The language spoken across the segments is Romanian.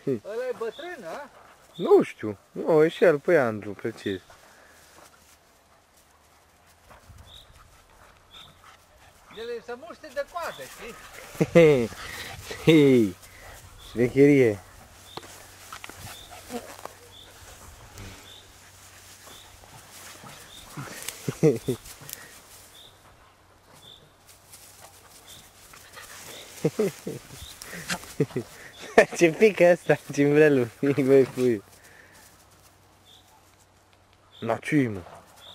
Ăla e bătrân, a? Nu știu. Nu, e și el pe Andru, precis. El se muște de coadă, știi? Hei, șmecherie. Ce pică ăsta, cimbrelul, băi puiu. Na, ce mă?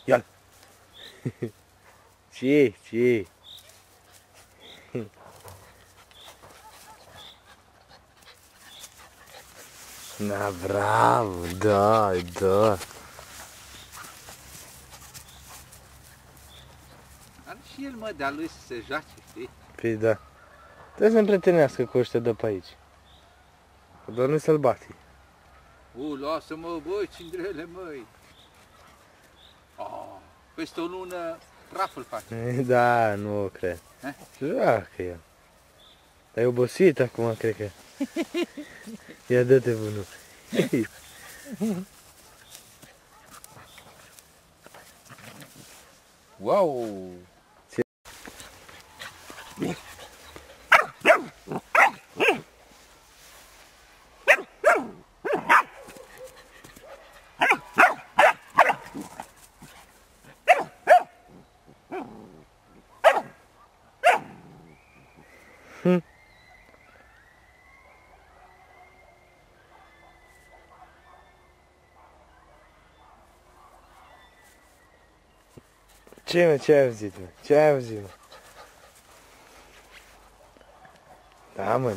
Ia-l. Ce? Na, bravo, da. Are și el, mă, de-a lui să se joace, știi? Păi da. Trebuie să-mi prietenească cu ăștia de pe aici. Că doar nu să-l bati. Lasă-mă, băi, cindrele, măi! Peste o lună praf îl face. Da, nu o cred. Joacă el. Dar e obosit acum, cred că. Ia dă-te bunul. Wow! Ce, mă, ce ai auzit, mă? Ce ai auzit, mă? Da, mă,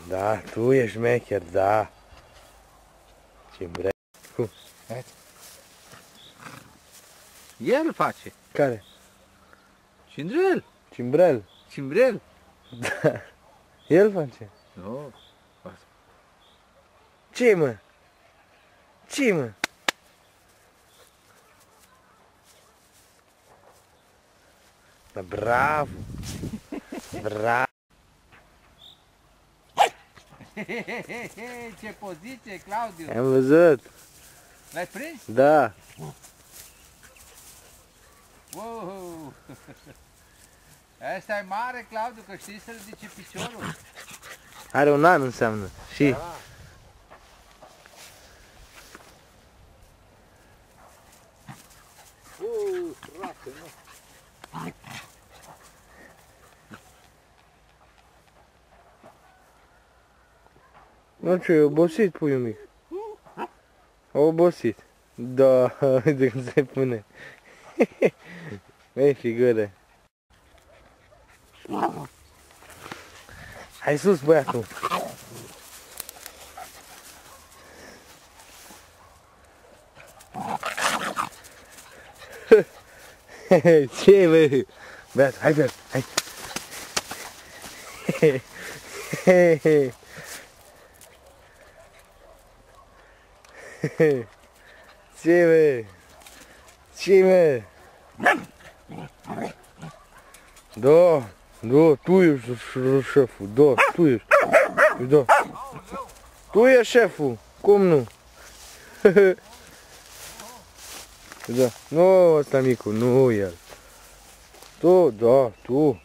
da, tu ești șmecher, da. Ce-mi vrei? Cum? El face. Care? Cindrel. Cimbrel? Cimbrel. Da. El face? Nu. Ce, mă? Ce, mă? Da, bravo! Bravo! Ce poziție, Claudiu! Am văzut! L-ai prins? Da! Wow! Asta e mare, Claudiu, că știi să ridice piciorul. Are un an înseamnă. Și? Da. Frate, nu. Nu, ce, e obosit puiul mic. A obosit. Da, uite cum se pune. Ei, figură. Hai sus, băiatul. Ce, bă? Băiatul, hai, băiatul, hai. Ce, bă? Ce, bă? Da, tu ești șeful, da, tu ești. Da. Tu ești șeful, cum nu? Da, nu ăsta micu, nu el. Tu, da, tu.